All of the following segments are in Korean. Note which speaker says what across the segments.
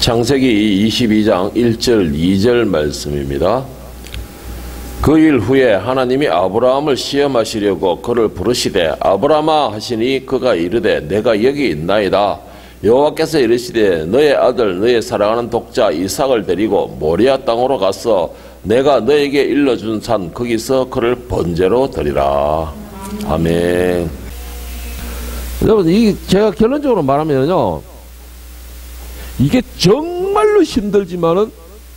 Speaker 1: 창세기 22장 1절 2절 말씀입니다. 그 일 후에 하나님이 아브라함을 시험하시려고 그를 부르시되 아브라함아 하시니 그가 이르되 내가 여기 있나이다. 여호와께서 이르시되 너의 아들 너의 사랑하는 독자 이삭을 데리고 모리아 땅으로 가서 내가 너에게 일러준 산 거기서 그를 번제로 드리라. 아멘. 여러분, 제가 결론적으로 말하면요, 이게 정말로 힘들지만은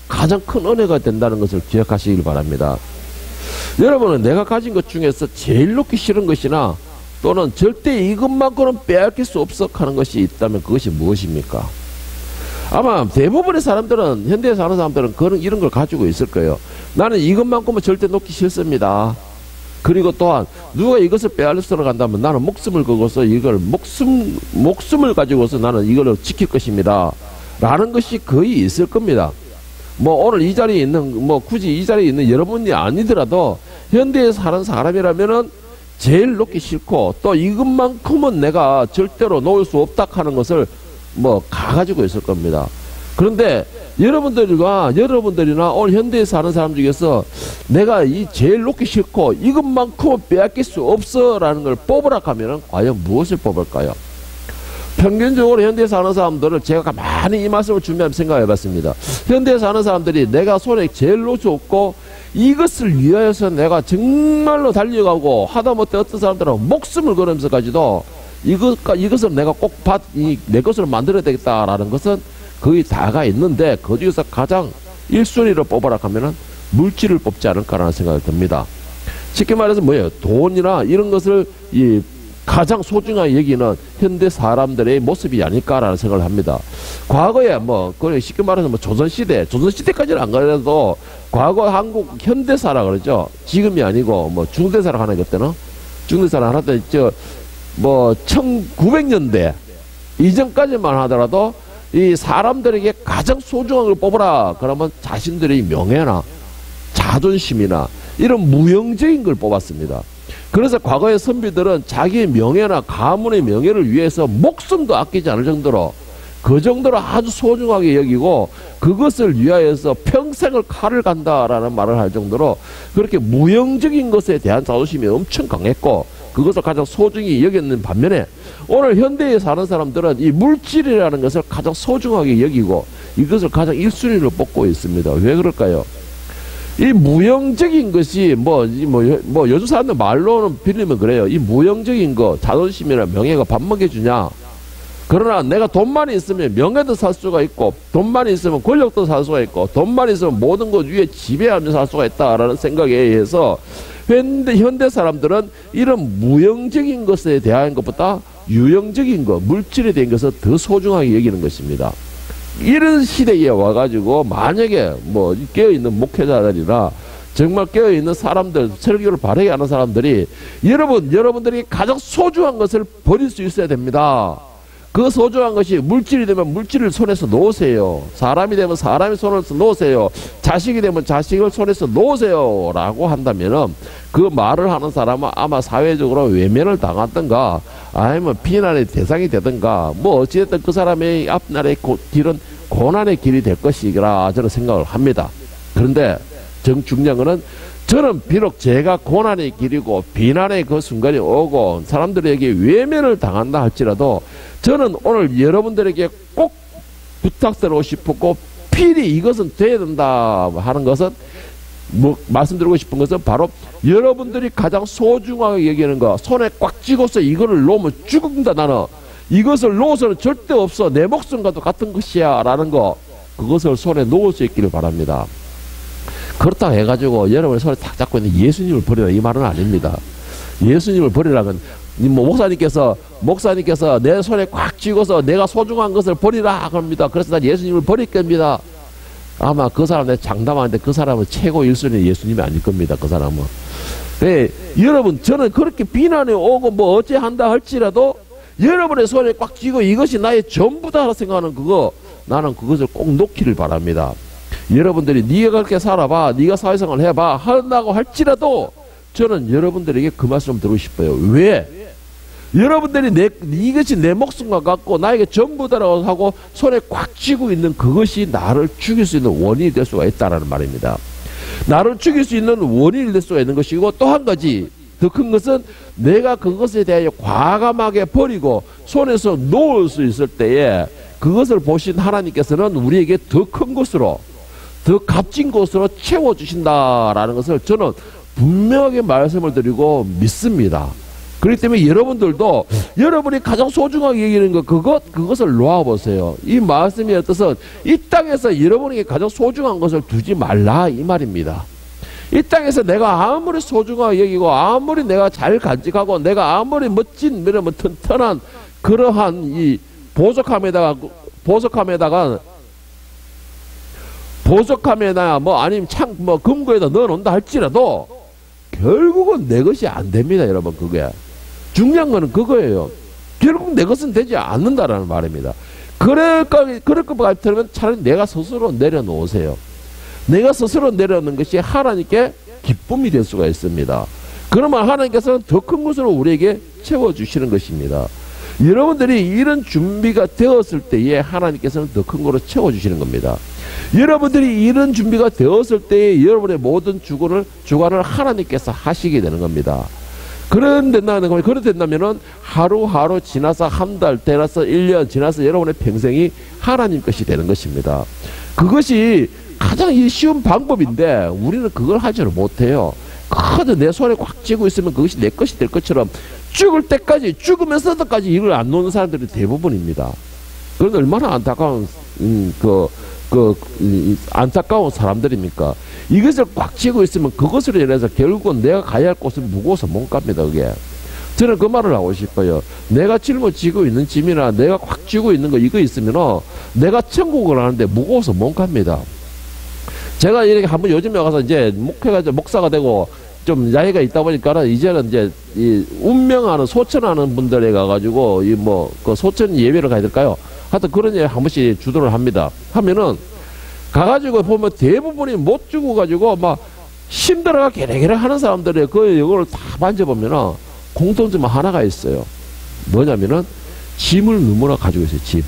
Speaker 1: 가장 큰 은혜가 된다는 것을 기억하시길 바랍니다. 여러분은 내가 가진 것 중에서 제일 놓기 싫은 것이나 또는 절대 이것만큼은 빼앗길 수 없어 하는 것이 있다면 그것이 무엇입니까? 아마 대부분의 사람들은, 현대에 사는 사람들은 이런 걸 가지고 있을 거예요. 나는 이것만큼은 절대 놓기 싫습니다. 그리고 또한 누가 이것을 빼앗으러 간다면 나는 목숨을 걸고서 이걸 목숨을 가지고서 나는 이걸 지킬 것입니다 라는 것이 거의 있을 겁니다. 뭐 오늘 이 자리에 있는, 뭐 굳이 이 자리에 있는 여러분이 아니더라도 현대에 사는 사람이라면은 제일 놓기 싫고 또 이것만큼은 내가 절대로 놓을 수 없다 하는 것을 뭐 가지고 있을 겁니다. 그런데 여러분들이나 오늘 현대에 사는 사람 중에서 내가 이 제일 놓기 싫고 이것만큼은 빼앗길 수 없어 라는 걸 뽑으라 하면은 과연 무엇을 뽑을까요? 평균적으로 현대에 사는 사람들을 제가 가만히 이 말씀을 준비하면 생각해 봤습니다. 현대에 사는 사람들이 내가 손에 제일 놓지 없고 이것을 위하여서 내가 정말로 달려가고 하다못해 어떤 사람들은 목숨을 걸으면서까지도 이것을 내가 꼭 내 것으로 만들어야 되겠다라는 것은 거의 다가 있는데 그 중에서 가장 1순위로 뽑아라 하면은 물질을 뽑지 않을까라는 생각이 듭니다. 쉽게 말해서 뭐예요? 돈이나 이런 것을 가장 소중하게 여기는 현대 사람들의 모습이 아닐까라는 생각을 합니다. 과거에 쉽게 말해서 조선시대까지는 안 가더라도 과거 한국 현대사라 그러죠. 지금이 아니고 중대사라 하나 그때는 중대사라 하나 때 1900년대 이전까지만 하더라도 이 사람들에게 가장 소중한 걸 뽑아라 그러면 자신들의 명예나 자존심이나 이런 무형적인 걸 뽑았습니다. 그래서 과거의 선비들은 자기의 명예나 가문의 명예를 위해서 목숨도 아끼지 않을 정도로 그 정도로 아주 소중하게 여기고 그것을 위하여서 평생을 칼을 간다라는 말을 할 정도로 그렇게 무형적인 것에 대한 자존심이 엄청 강했고 그것을 가장 소중히 여겼는 반면에 오늘 현대에 사는 사람들은 이 물질이라는 것을 가장 소중하게 여기고 이것을 가장 1순위로 뽑고 있습니다. 왜 그럴까요? 이 무형적인 것이 요즘 사람들 말로는 빌리면 그래요. 이 무형적인 거 자존심이나 명예가 밥 먹여주냐? 그러나 내가 돈만 있으면 명예도 살 수가 있고 돈만 있으면 권력도 살 수가 있고 돈만 있으면 모든 것 위에 지배하면서 살 수가 있다라는 생각에 의해서 현대 사람들은 이런 무형적인 것에 대한 것보다 유형적인 것, 물질에 대한 것을 더 소중하게 여기는 것입니다. 이런 시대에 와가지고 만약에 깨어있는 목회자들이나 정말 깨어있는 사람들, 설교를 바르게 하는 사람들이 여러분들이 가장 소중한 것을 버릴 수 있어야 됩니다. 그 소중한 것이 물질이 되면 물질을 손에서 놓으세요. 사람이 되면 사람의 손에서 놓으세요. 자식이 되면 자식을 손에서 놓으세요 라고 한다면은 그 말을 하는 사람은 아마 사회적으로 외면을 당하든가 아니면 비난의 대상이 되든가 어찌됐든 그 사람의 앞날의 길은 고난의 길이 될 것이라 저는 생각을 합니다. 그런데 중요한 거는 저는 비록 제가 고난의 길이고 비난의 그 순간이 오고 사람들에게 외면을 당한다 할지라도 저는 오늘 여러분들에게 꼭 부탁드리고 싶고 필히 이것은 돼야 된다 하는 것은 말씀드리고 싶은 것은 바로 여러분들이 가장 소중하게 여기는 거 손에 꽉 쥐고서 이거를 놓으면 죽는다 나는 이것을 놓아서는 절대 없어 내 목숨과도 같은 것이야 라는 거 그것을 손에 놓을 수 있기를 바랍니다. 그렇다고 해가지고 여러분의 손에 탁 잡고 있는 예수님을 버리라 이 말은 아닙니다. 예수님을 버리라는 목사님께서 내 손에 꽉 쥐고서 내가 소중한 것을 버리라 그럽니다. 그래서 난 예수님을 버릴 겁니다. 아마 그 사람 내가 장담하는데 그 사람은 최고 1순위 예수님이 아닐 겁니다. 그 사람은. 네, 여러분 저는 그렇게 비난이 오고 어째 한다 할지라도 여러분의 손에 꽉 쥐고 이것이 나의 전부다 생각하는 나는 그것을 꼭 놓기를 바랍니다. 여러분들이 네가 그렇게 살아봐 네가 사회생활을 해봐 한다고 할지라도 저는 여러분들에게 그 말씀 드리고 싶어요. 왜? 여러분들이 이것이 내 목숨과 같고 나에게 전부다라고 하고 손에 꽉 쥐고 있는 그것이 나를 죽일 수 있는 원인이 될 수가 있다는 말입니다. 나를 죽일 수 있는 원인이 될 수가 있는 것이고, 또 한 가지 더 큰 것은 내가 그것에 대하여 과감하게 버리고 손에서 놓을 수 있을 때에 그것을 보신 하나님께서는 우리에게 더 큰 것으로, 더 값진 것으로 채워주신다라는 것을 저는 분명하게 말씀을 드리고 믿습니다. 그렇기 때문에 여러분들도 여러분이 가장 소중하게 여기는 그것을 놓아보세요. 이 말씀의 뜻은 이 땅에서 여러분에게 가장 소중한 것을 두지 말라, 이 말입니다. 이 땅에서 내가 아무리 소중하게 여기고 아무리 내가 잘 간직하고 내가 아무리 멋진 튼튼한 그러한 이 보석함에다가 뭐 아니면 금고에다 넣어놓는다 할지라도 결국은 내 것이 안 됩니다, 여러분. 그게 중요한 거는 그거예요. 결국 내 것은 되지 않는다라는 말입니다. 그럴 것 같으면 차라리 내가 스스로 내려놓으세요. 내가 스스로 내려놓는 것이 하나님께 기쁨이 될 수가 있습니다. 그러면 하나님께서는 더 큰 것으로 우리에게 채워주시는 것입니다. 여러분들이 이런 준비가 되었을 때에 하나님께서는 더 큰 것으로 채워주시는 겁니다. 여러분들이 이런 준비가 되었을 때에 여러분의 모든 주관을 하나님께서 하시게 되는 겁니다. 그런데 된다면은 하루하루 지나서 한 달, 지나서 1년, 지나서 여러분의 평생이 하나님 것이 되는 것입니다. 그것이 가장 쉬운 방법인데 우리는 그걸 하지를 못해요. 그저 내 손에 꽉 쥐고 있으면 그것이 내 것이 될 것처럼 죽을 때까지, 죽으면서도까지 이걸 안 놓는 사람들이 대부분입니다. 그건 얼마나 안타까운 안타까운 사람들입니까? 이것을 꽉 쥐고 있으면 그것으로 인해서 결국은 내가 가야 할 곳은 무거워서 못 갑니다, 그게. 저는 그 말을 하고 싶어요. 내가 짊어지고 있는 짐이나 내가 꽉 쥐고 있는 거 이거 있으면 내가 천국을 하는데 무거워서 못 갑니다. 제가 이렇게 한번 요즘에 가서 이제 목사가 되고 좀 나이가 있다 보니까 이제는 이제 이 운명하는 소천하는 분들에 가가지고 그 소천 예배를 가야 될까요? 하여튼 그런 예 한 번씩 주도를 합니다. 하면은 가가지고 보면 대부분이 못 죽어가지고 막 힘들어가 게레게레 하는 사람들의 그 이거를 다 만져보면은 공통점 하나가 있어요. 뭐냐면은 짐을 너무나 가지고 있어요.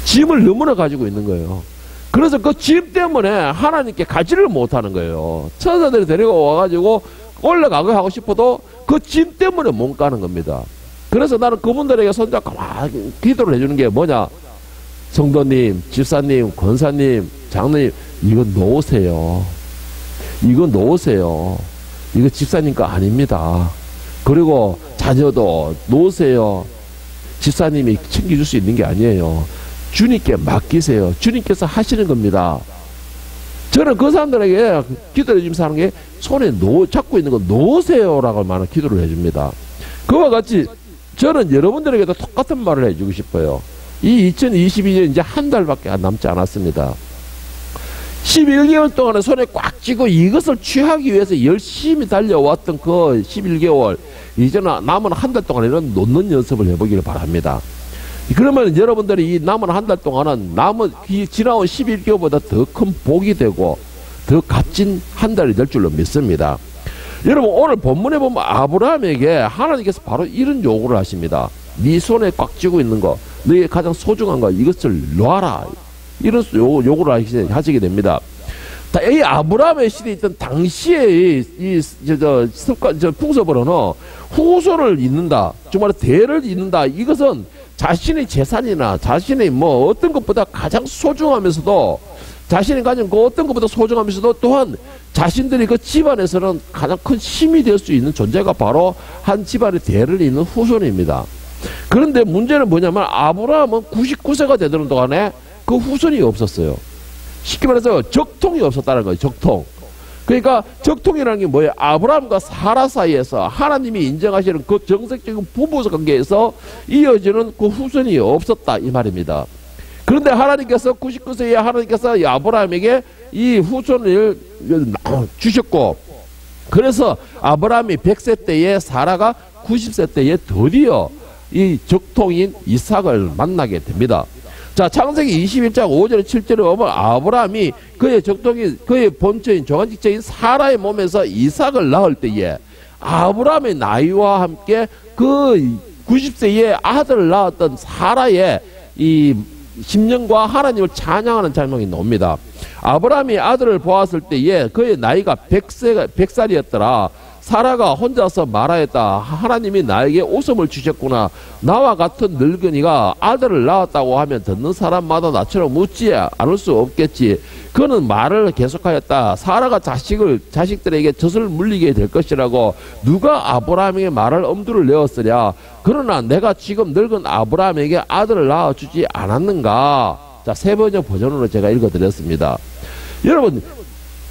Speaker 1: 짐을 너무나 가지고 있는 거예요. 그래서 그 짐 때문에 하나님께 가지를 못하는 거예요. 천사들이 데리고 와가지고 올라가고 하고 싶어도 그 짐 때문에 못 가는 겁니다. 그래서 나는 그분들에게 손잡고 막 기도를 해주는 게 뭐냐? 성도님, 집사님, 권사님, 장로님, 이거 놓으세요. 이거 놓으세요. 이거 집사님 거 아닙니다. 그리고 자녀도 놓으세요. 집사님이 챙겨줄 수 있는 게 아니에요. 주님께 맡기세요. 주님께서 하시는 겁니다. 저는 그 사람들에게 기도를 해주면서 하는 게 손에 잡고 있는 거 놓으세요라고 많은 기도를 해줍니다. 그와 같이 저는 여러분들에게도 똑같은 말을 해주고 싶어요. 이 2022년 이제 한 달밖에 남지 않았습니다. 11개월 동안에 손에 꽉 쥐고 이것을 취하기 위해서 열심히 달려왔던 그 11개월, 이제는 남은 한 달 동안에는 놓는 연습을 해보기를 바랍니다. 그러면 여러분들이 이 남은 한 달 동안은 지나온 11개월보다 더 큰 복이 되고 더 값진 한 달이 될 줄로 믿습니다. 여러분, 오늘 본문에 보면 아브라함에게 하나님께서 바로 이런 요구를 하십니다. 네 손에 꽉 쥐고 있는 거, 너의 가장 소중한 거, 이것을 놔라. 이런 요구를 하시게 됩니다. 이 아브라함의 시대에 있던 당시의 풍습으로는 후손을 잇는다, 정말 대를 잇는다. 이것은 자신의 재산이나 자신의 어떤 것보다 가장 소중하면서도, 자신이 가진 그 어떤 것보다 소중하면서도 또한 자신들이 그 집안에서는 가장 큰 힘이 될 수 있는 존재가 바로 한 집안의 대를 잇는 후손입니다. 그런데 문제는 뭐냐면 아브라함은 99세가 되던 동안에 그 후손이 없었어요. 쉽게 말해서 적통이 없었다는 거예요. 적통. 그러니까 적통이라는 게 뭐예요? 아브라함과 사라 사이에서 하나님이 인정하시는 그 정색적인 부부 관계에서 이어지는 그 후손이 없었다, 이 말입니다. 그런데 하나님께서 99세에 하나님께서 아브라함에게 이 후손을 주셨고, 그래서 아브라함이 100세 때에 사라가 90세 때에 드디어 이 적통인 이삭을 만나게 됩니다. 자, 창세기 21장 5절 7절에 보면 아브라함이 그의 적통인, 그의 본처인 조간직자인 사라의 몸에서 이삭을 낳을 때에 아브라함의 나이와 함께 그 90세에 아들을 낳았던 사라의 이 심령과 하나님을 찬양하는 장면이 나옵니다. 아브라함이 아들을 보았을 때에 그의 나이가 100살이었더라. 사라가 혼자서 말하였다. 하나님이 나에게 웃음을 주셨구나. 나와 같은 늙은이가 아들을 낳았다고 하면 듣는 사람마다 나처럼 웃지 않을 수 없겠지. 그는 말을 계속하였다. 사라가 자식들에게 젖을 물리게 될 것이라고. 누가 아브라함에게 말할 엄두를 내었으랴. 그러나 내가 지금 늙은 아브라함에게 아들을 낳아주지 않았는가. 자, 세 번째 버전으로 제가 읽어드렸습니다. 여러분,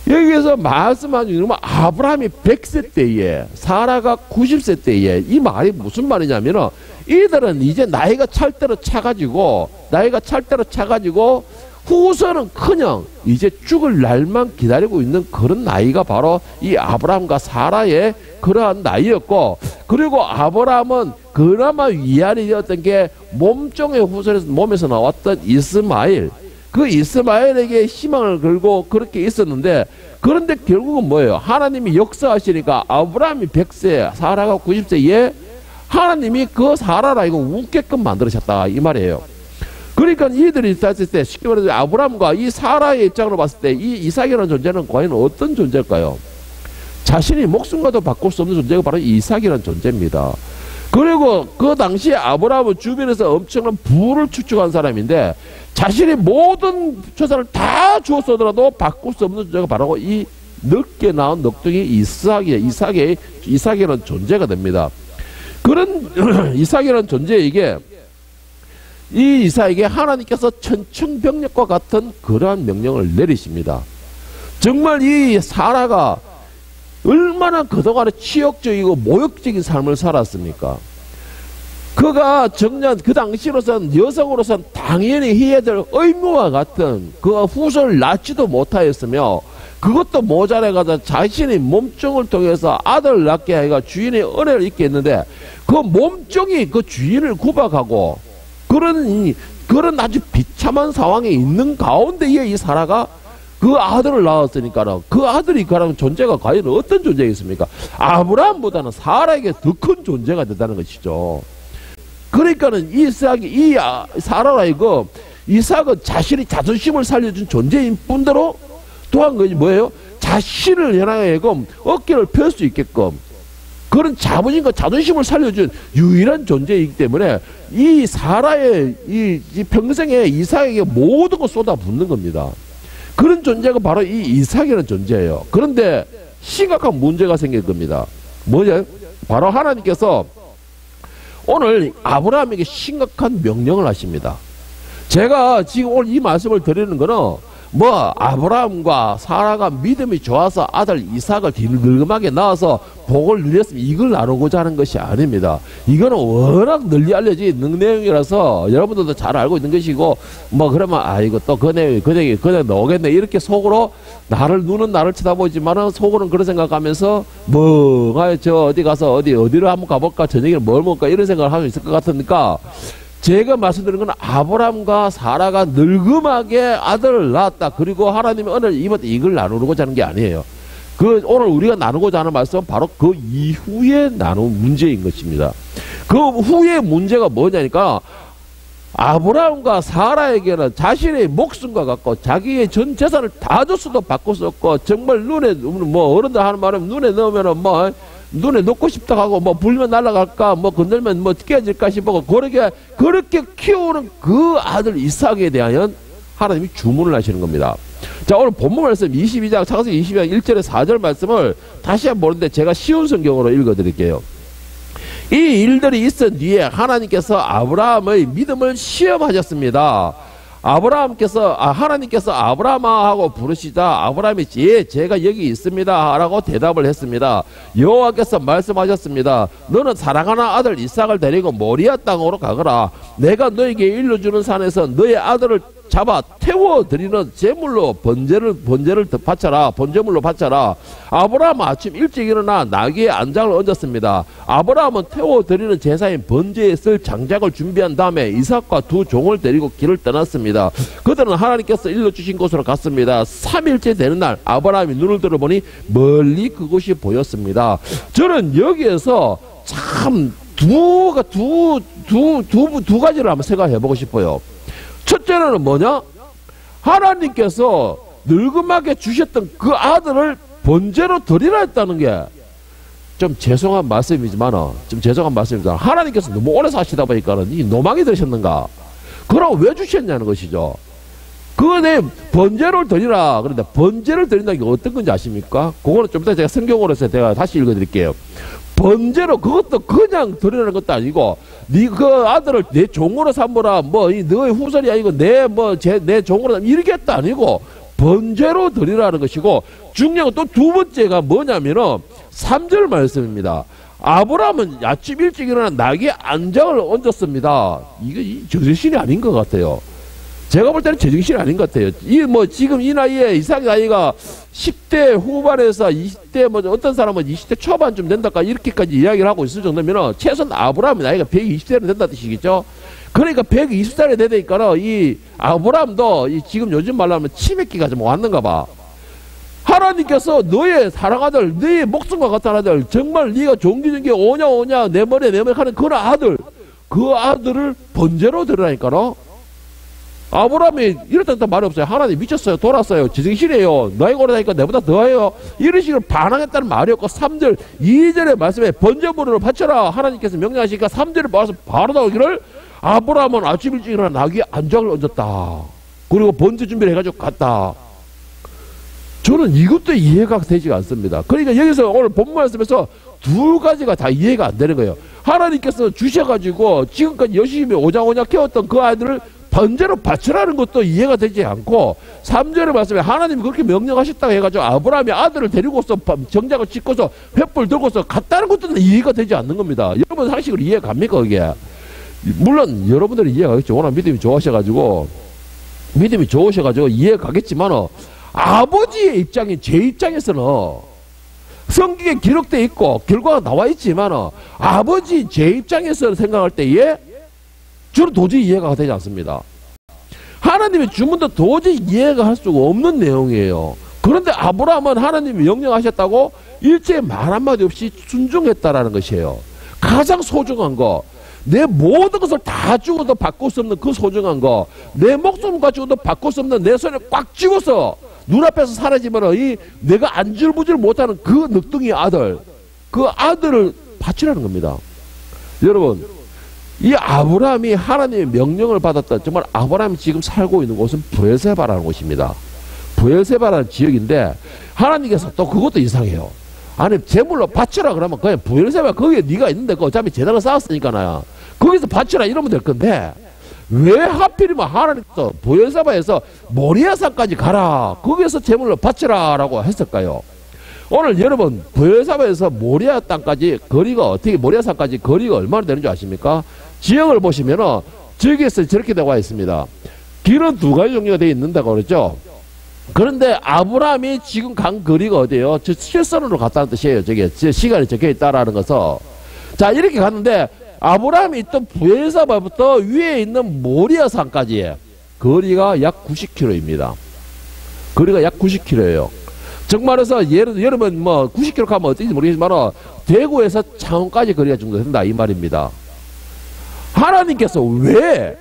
Speaker 1: 여기에서 말씀하신 것은 아브라함이 100세 때에 사라가 90세 때에 이 말이 무슨 말이냐면은 이들은 이제 나이가 찰 대로 차가지고 후손은 그냥 이제 죽을 날만 기다리고 있는 그런 나이가 바로 이 아브라함과 사라의 그러한 나이였고, 그리고 아브라함은 그나마 위안이 되었던 게 몸종의 후손에서 몸에서 나왔던 이스마엘, 그 이스마엘에게 희망을 걸고 그렇게 있었는데, 그런데 결국은 뭐예요? 하나님이 역사하시니까 아브라함이 100세, 사라가 90세에 하나님이 그 사라라 이거 웃게끔 만들으셨다 이 말이에요. 그러니까 이들이 봤을 때 쉽게 말해서 아브라함과 이 사라의 입장으로 봤을 때 이 이삭이라는 존재는 과연 어떤 존재일까요? 자신이 목숨과도 바꿀 수 없는 존재가 바로 이삭이라는 존재입니다. 그리고 그 당시에 아브라함은 주변에서 엄청난 부를 축적한 사람인데 자신이 모든 재산을 다 주었어더라도 바꿀 수 없는 존재가 바로 이 늙게 낳은 넋두기 이삭이라는 존재가 됩니다. 그런 이삭이라는 존재에게 이 이삭에게 하나님께서 천청병력과 같은 그러한 명령을 내리십니다. 정말 이 사라가 얼마나 그동안에 치욕적이고 모욕적인 삶을 살았습니까? 그가 정년 그 당시로선 여성으로선 당연히 해야 될 의무와 같은 그 후손을 낳지도 못하였으며, 그것도 모자라가지고 자신이 몸종을 통해서 아들을 낳게 하여 주인의 은혜를 잊게 했는데, 그 몸종이 그 주인을 구박하고 그런 아주 비참한 상황에 있는 가운데에 이 사라가 그 아들을 낳았으니까 그 아들이 그런 존재가 과연 어떤 존재겠습니까? 아브라함보다는 사라에게 더 큰 존재가 된다는 것이죠. 그러니까는 이 사라라 이거 이삭은 자신이 자존심을 살려준 존재인 뿐더러 또한 것이 뭐예요? 자신을 향하여금 어깨를 펼 수 있게끔 그런 자부심과 자존심을 살려준 유일한 존재이기 때문에 이 사라의 이 평생에 이삭에게 모든 걸 쏟아붓는 겁니다. 그런 존재가 바로 이 이삭이라는 존재예요. 그런데 심각한 문제가 생길 겁니다. 뭐냐? 바로 하나님께서 오늘 아브라함에게 심각한 명령을 하십니다. 제가 지금 오늘 이 말씀을 드리는 거는 뭐 아브라함과 사라가 믿음이 좋아서 아들 이삭을 늙음하게 낳아서 복을 누렸으면 이걸 나누고자 하는 것이 아닙니다. 이거는 워낙 널리 알려진 있는 내용이라서 여러분들도 잘 알고 있는 것이고, 뭐 그러면 아이고 또 그 내용이 그냥 나오겠네 이렇게 속으로 눈은 나를 쳐다보지만은 속으로는 그런 생각하면서 뭐 저 어디 가서 어디로 한번 가볼까, 저녁에 뭘 먹을까 이런 생각을 하고 있을 것 같으니까, 제가 말씀드린 건 아브라함과 사라가 늙음하게 아들을 낳았다. 그리고 하나님의 은혜를 입었다. 이걸 나누고자 하는 게 아니에요. 오늘 우리가 나누고자 하는 말씀은 바로 그 이후에 나눈 문제인 것입니다. 그 후의 문제가 뭐냐니까, 아브라함과 사라에게는 자신의 목숨과 같고 자기의 전 재산을 다 줬어도 바꿀 수 없고, 정말 눈에 뭐 어른들 하는 말은 눈에 넣으면은 뭐 눈에 넣고 싶다 하고 뭐 불면 날아갈까 뭐 건들면 뭐 깨질까 싶어 그렇게 키우는 그 아들 이삭에 대하여 하나님이 주문을 하시는 겁니다. 자, 오늘 본문 말씀 22장 창세기 22장 1절에 4절 말씀을 다시 한번 보는데 제가 쉬운 성경으로 읽어드릴게요. 이 일들이 있은 뒤에 하나님께서 아브라함의 믿음을 시험하셨습니다. 하나님께서 아브라함아 하고 부르시자 아브라함이 예, 제가 여기 있습니다 라고 대답을 했습니다. 여호와께서 말씀하셨습니다. 너는 사랑하는 아들 이삭을 데리고 모리아 땅으로 가거라. 내가 너에게 일러주는 산에서 너의 아들을 잡아 태워드리는 제물로 번제물로 바쳐라. 아브라함은 아침 일찍 일어나 나귀의 안장을 얹었습니다. 아브라함은 태워드리는 제사인 번제에 쓸 장작을 준비한 다음에 이삭과 두 종을 데리고 길을 떠났습니다. 그들은 하나님께서 일러주신 곳으로 갔습니다. 3일째 되는 날 아브라함이 눈을 들어보니 멀리 그곳이 보였습니다. 저는 여기에서 참 두 가지를 한번 생각해 보고 싶어요. 첫째는 뭐냐? 하나님께서 늙음하게 주셨던 그 아들을 번제로 드리라 했다는 게 좀 죄송한 말씀이지만 하나님께서 너무 오래 사시다 보니까는 이 노망이 드셨는가? 그럼 왜 주셨냐는 것이죠. 그내 번제를 드리라. 그런데 번제를 드린다는 게 어떤 건지 아십니까? 그거는 좀 이따 제가 성경으로서 제가 다시 읽어드릴게요. 번제로 그것도 그냥 드리라는 것도 아니고 네 그 아들을 내 종으로 삼으라 너의 후손이 아니고 내 종으로 삼 이렇게 했다 아니고 번제로 드리라는 것이고 중요한 또 두 번째가 뭐냐면은 3절 말씀입니다. 아브라함은 아침 일찍 일어나 나귀의 안장을 얹었습니다. 이게 제정신이 아닌 것 같아요. 제가 볼 때는 제정신이 아닌 것 같아요. 지금 이 나이에 이삭의 나이가 10대 후반에서 20대 어떤 사람은 20대 초반쯤 된다까 이렇게까지 이야기를 하고 있을 정도면 최소한 아브라함의 나이가 120세는 된다는 뜻이겠죠. 그러니까 120살이 되니까 이 아브라함도 지금 요즘 말로 하면 치맥기가 좀 왔는가 봐. 하나님께서 너의 사랑아들, 너의 목숨과 같은 아들, 정말 네가 종기종기 오냐 내 머리에 하는 그런 아들, 그 아들을 번제로 드리라니까요. 아브라함이 이렇다 말이 없어요. 하나님 미쳤어요. 돌았어요. 제정신이에요. 나이가 오래다니까 내보다 더해요. 이런 식으로 반항했다는 말이 없고 3절 2절의 말씀에 번제물을 바쳐라 하나님께서 명령하시니까 3절을 봐서 바로 나오기를 아브라함은 아침 일찍 일어나 나귀의 안장을 얹었다. 그리고 번제 준비를 해가지고 갔다. 저는 이것도 이해가 되지 않습니다. 그러니까 여기서 오늘 본문 말씀에서 두 가지가 다 이해가 안 되는 거예요. 하나님께서 주셔가지고 지금까지 열심히 오냐오냐 키웠던 그 아이들을 번제로 바치라는 것도 이해가 되지 않고 3절의 말씀에 하나님이 그렇게 명령하셨다고 해가지고 아브라함이 아들을 데리고서 정작을 짓고서 횃불 들고서 갔다는 것도 이해가 되지 않는 겁니다. 여러분 상식으로 이해 갑니까 그게? 물론 여러분들이 이해가 가겠죠. 워낙 믿음이 좋으셔가지고 이해 가겠지만 아버지의 입장인 제 입장에서는 성경에 기록되어 있고 결과가 나와 있지만 아버지 제 입장에서 생각할 때에 저는 도저히 이해가 되지 않습니다. 하나님의 주문도 도저히 이해가 할 수가 없는 내용이에요. 그런데 아브라함은 하나님이 명령하셨다고 일체의 말 한마디 없이 순종했다라는 것이에요. 가장 소중한 거, 내 모든 것을 다 주고도 바꿀 수 없는 그 소중한 거, 내 목숨 가지고도 바꿀 수 없는 내 손을 꽉 쥐고서 눈앞에서 사라지면 내가 안절부절 못하는 그 늑둥이 아들, 그 아들을 바치라는 겁니다. 여러분, 이 아브라함이 하나님의 명령을 받았다. 정말 아브라함이 지금 살고 있는 곳은 브엘세바라는 곳입니다. 브엘세바라는 지역인데 하나님께서 또 그것도 이상해요. 아니 제물로 바치라 그러면 그냥 브엘세바 거기에 네가 있는데 그 어차피 재단을 쌓았으니까 나야 거기서 바치라 이러면 될 건데 왜 하필이면 하나님께서 브엘세바에서 모리아산까지 가라 거기에서 제물로 바치라 라고 했을까요? 오늘 여러분 브엘세바에서 모리아 땅까지 거리가 어떻게 모리아산까지 거리가 얼마나 되는 줄 아십니까? 지형을 보시면은 저기에서 저렇게 되어 있습니다. 길은 두 가지 종류가 되어 있는다고 그랬죠. 그런데 아브라함이 지금 간 거리가 어디예요? 저 실선으로 갔다는 뜻이에요. 저게 시간이 적혀 있다라는 것은. 자 이렇게 갔는데 아브라함이 있던 브엘세바부터 위에 있는 모리아산까지의 거리가 약 90km입니다. 거리가 약 90km예요. 정말해서 여러분 90km 가면 어떨지 모르겠지만 대구에서 창원까지 거리가 정도 된다 이 말입니다. 하나님께서 왜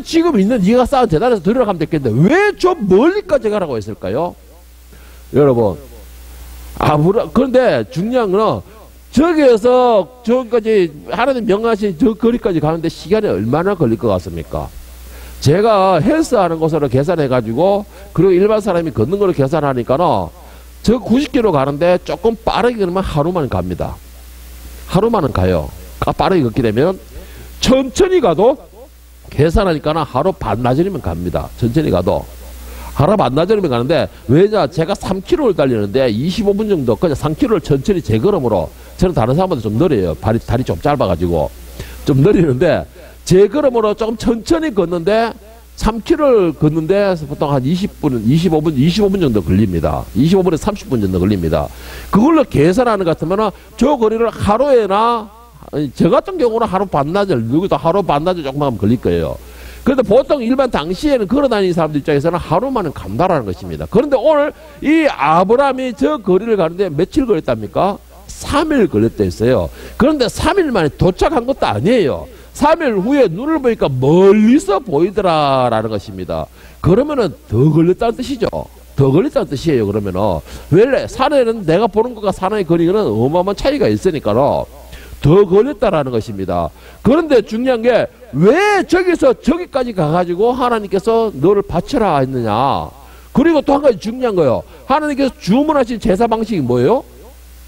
Speaker 1: 지금 있는 네가 쌓은 재단에서 들어가면 됐겠는데 왜 저 멀리까지 가라고 했을까요? 여러분 그런데 중요한 건 저기에서 저기까지 하나님 명하신 저 거리까지 가는데 시간이 얼마나 걸릴 것 같습니까? 제가 헬스하는 곳으로 계산해 가지고 그리고 일반 사람이 걷는 걸로 계산하니까는 저 90km 가는데 조금 빠르게 그러면 하루만 갑니다. 하루만은 가요. 빠르게 걷게 되면 천천히 가도 계산하니까는 하루 반나절이면 갑니다. 천천히 가도 하루 반나절이면 가는데 왜냐 제가 3km를 달리는데 25분 정도 그냥 3km를 천천히 제 걸음으로 저는 다른 사람보다 좀 느려요. 다리 좀 짧아가지고 좀 느리는데 제 걸음으로 조금 천천히 걷는데 3km를 걷는데 보통 한 25분 정도 걸립니다. 25분에서 30분 정도 걸립니다. 그걸로 계산하는 것 같으면 저 거리를 하루에나 저 같은 경우는 하루 반나절, 누구도 하루 반나절 조금 하면 걸릴 거예요. 그런데 보통 일반 당시에는 걸어다니는 사람들 입장에서는 하루만은 간다라는 것입니다. 그런데 오늘 이 아브라함이 저 거리를 가는데 며칠 걸렸답니까? 3일 걸렸다 했어요. 그런데 3일 만에 도착한 것도 아니에요. 3일 후에 눈을 보니까 멀리서 보이더라라는 것입니다. 그러면은 더 걸렸다는 뜻이죠. 더 걸렸다는 뜻이에요. 그러면은 원래 산에는 내가 보는 것과 산의 거리는 어마어마한 차이가 있으니까요. 더 걸렸다라는 것입니다. 그런데 중요한 게 왜 저기서 저기까지 가가지고 하나님께서 너를 바쳐라 했느냐. 그리고 또 한 가지 중요한 거요. 하나님께서 주문하신 제사 방식이 뭐예요?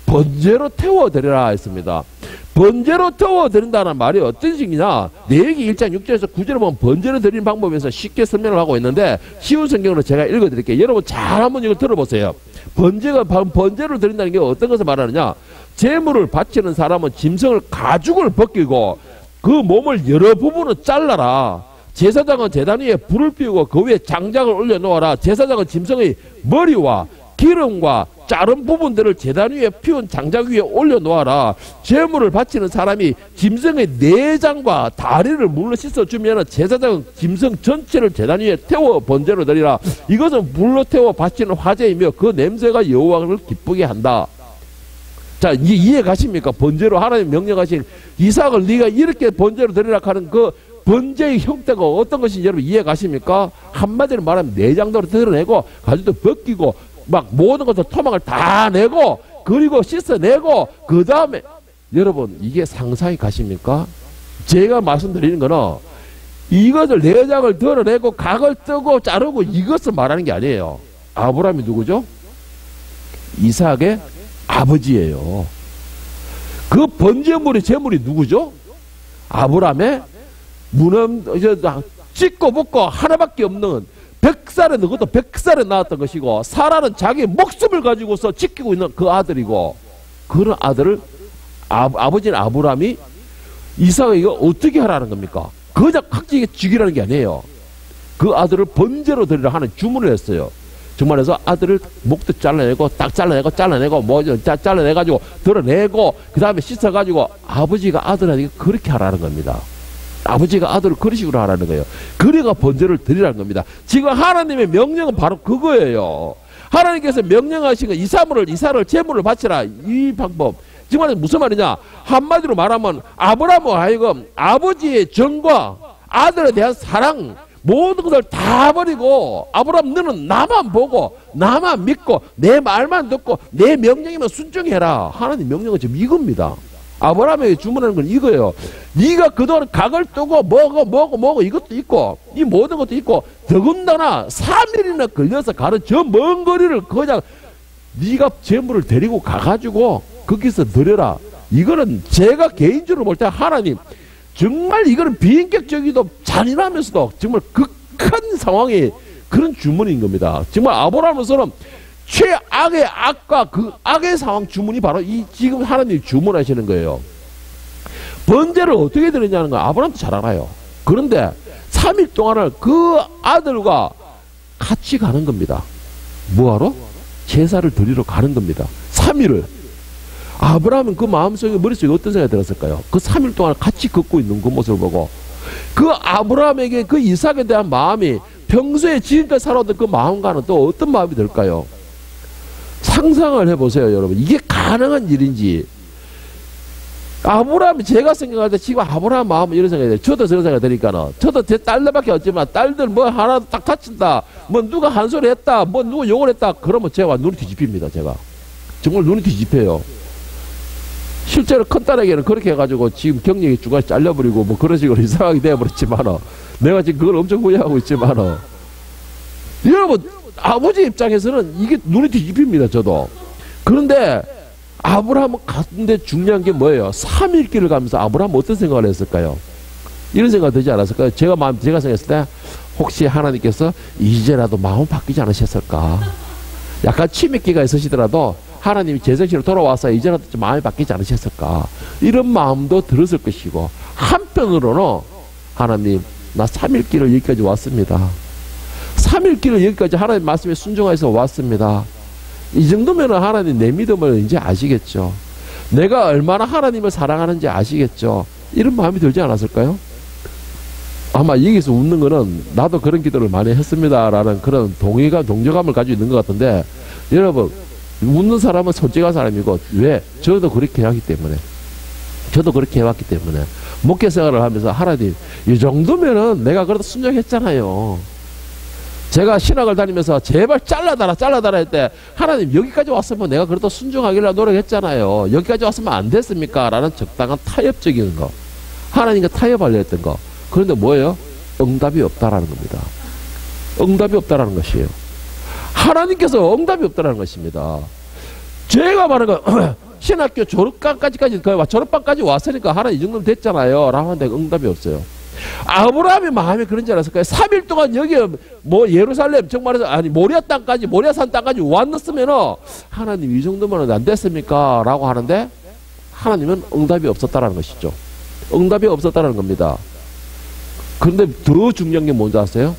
Speaker 1: 번제로 태워드리라 했습니다. 번제로 태워드린다는 말이 어떤 식이냐. 레위기 1장 6절에서 9절에 보면 번제로 드리는 방법에서 쉽게 설명을 하고 있는데 쉬운 성경으로 제가 읽어드릴게요. 여러분 잘 한번 이거 들어보세요. 번제를 드린다는 게 어떤 것을 말하느냐. 제물을 바치는 사람은 짐승을 가죽을 벗기고 그 몸을 여러 부분을 잘라라. 제사장은 제단 위에 불을 피우고 그 위에 장작을 올려놓아라. 제사장은 짐승의 머리와 기름과 자른 부분들을 제단 위에 피운 장작 위에 올려놓아라. 제물을 바치는 사람이 짐승의 내장과 다리를 물로 씻어주면 제사장은 짐승 전체를 제단 위에 태워 번제로 드리라. 이것은 불로 태워 바치는 화제이며 그 냄새가 여호와를 기쁘게 한다. 자, 이해 가십니까? 번제로 하나님 명령하신 이삭을 네가 이렇게 번제로 드리라 하는 그 번제의 형태가 어떤 것인지 여러분 이해 가십니까? 한마디로 말하면 내장도 드러내고 가죽도 벗기고 막 모든 것을 토막을 다 내고 그리고 씻어내고 그 다음에 여러분 이게 상상이 가십니까? 제가 말씀드리는 거는 이것을 내장을 드러내고 각을 뜨고 자르고 이것을 말하는 게 아니에요. 아브라함이 누구죠? 이삭의 아버지예요. 그 번제물의 제물이 누구죠? 아브라함의 찢고 볶고 하나밖에 없는 100살에 그것도 100살에 낳았던 것이고 사라는 자기 목숨을 가지고서 지키고 있는 그 아들이고 그런 아들을 아버지는 아브라함이 이삭을 이거 어떻게 하라는 겁니까? 그냥 각지게 죽이라는 게 아니에요. 그 아들을 번제로 드리라 하는 주문을 했어요. 정말해서 아들을 목도 잘라내고 딱 잘라내고 뭐 잘라내가지고 드러내고 그 다음에 씻어가지고 아버지가 아들에게 그렇게 하라는 겁니다. 아버지가 아들을 그런 식으로 하라는 거예요. 그래가 번제를 드리라는 겁니다. 지금 하나님의 명령은 바로 그거예요. 하나님께서 명령하신 거 이삭을 제물을 바치라 이 방법. 정말 무슨 말이냐? 한마디로 말하면 아브라함과 하여금 아버지의 정과 아들에 대한 사랑 모든 것을 다 버리고 아브라함 너는 나만 보고 나만 믿고 내 말만 듣고 내 명령이면 순종해라. 하나님 명령은 지금 이겁니다. 아브라함에게 주문하는 건 이거예요. 네가 그동안 각을 뜨고 뭐고 이것도 있고 이 모든 것도 있고 더군다나 3일이나 걸려서 가는 저 먼 거리를 그냥 네가 재물을 데리고 가가지고 거기서 드려라. 이거는 제가 개인적으로 볼 때 하나님 정말 이거는 비인격적이도 잔인하면서도 정말 극한 상황의 그런 주문인 겁니다. 정말 아브라함으로서는 최악의 악과 그 악의 상황 주문이 바로 이 지금 하나님이 주문하시는 거예요. 번제를 어떻게 드리냐는 거 아브라함도 잘 알아요. 그런데 3일 동안을 그 아들과 같이 가는 겁니다. 뭐하러? 제사를 드리러 가는 겁니다. 3일을. 아브라함은 그 마음속에 머릿속에 어떤 생각이 들었을까요? 그 3일 동안 같이 걷고 있는 그 모습을 보고 그 아브라함에게 그 이삭에 대한 마음이 평소에 지금까지 살아왔던 그 마음과는 또 어떤 마음이 들까요? 상상을 해보세요, 여러분. 이게 가능한 일인지. 아브라함이 제가 생각할 때 지금 아브라함 마음은 이런 생각이 들어요. 저도 저런 생각이 드니까는. 저도 제 딸들밖에 없지만 딸들 뭐 하나 딱 다친다. 뭐 누가 한 소리 했다. 뭐 누가 욕을 했다. 그러면 제가 눈이 뒤집힙니다, 제가. 정말 눈이 뒤집혀요. 실제로 큰딸에게는 그렇게 해가지고 지금 경력이 중간에 잘려버리고 뭐 그런 식으로 이상하게 되어버렸지만은 내가 지금 그걸 엄청 후회하고 있지만은 여러분 아버지 입장에서는 이게 눈이 뒤집힙니다, 저도. 그런데 아브라함은 갔는데 중요한 게 뭐예요? 3일 길을 가면서 아브라함은 어떤 생각을 했을까요? 이런 생각 들지 않았을까요? 제가 생각했을 때 혹시 하나님께서 이제라도 마음 바뀌지 않으셨을까? 약간 치맥기가 있으시더라도 하나님이 제정신으로 돌아와서 이제라도 좀 마음이 바뀌지 않으셨을까? 이런 마음도 들었을 것이고 한편으로는 하나님 나 3일 길을 여기까지 왔습니다. 3일 길을 여기까지 하나님 말씀에 순종해서 왔습니다. 이 정도면 하나님 내 믿음을 이제 아시겠죠. 내가 얼마나 하나님을 사랑하는지 아시겠죠. 이런 마음이 들지 않았을까요? 아마 여기서 웃는 거는 나도 그런 기도를 많이 했습니다라는 그런 동정감을 가지고 있는 것 같은데 여러분 묻는 사람은 솔직한 사람이고, 왜? 저도 그렇게 해왔기 때문에. 저도 그렇게 해왔기 때문에. 목회 생활을 하면서 하나님, 이 정도면은 내가 그래도 순종했잖아요. 제가 신학을 다니면서 제발 잘라달라 할 때, 하나님 여기까지 왔으면 내가 그래도 순종하기를 노력했잖아요. 여기까지 왔으면 안 됐습니까? 라는 적당한 타협적인 거. 하나님과 타협하려 했던 거. 그런데 뭐예요? 응답이 없다라는 겁니다. 응답이 없다라는 것이에요. 하나님께서 응답이 없다라는 것입니다. 제가 말하는 거, 신학교 졸업반까지 왔으니까 하나님 이 정도면 됐잖아요. 라고 하는데 응답이 없어요. 아브라함의 마음이 그런 줄 알았을까요? 3일 동안 여기 뭐 예루살렘 정말해서 아니 모리아산 땅까지 왔었으면은 하나님 이 정도면 안 됐습니까? 라고 하는데 하나님은 응답이 없었다라는 것이죠. 응답이 없었다는 겁니다. 그런데 더 중요한 게 뭔지 아세요?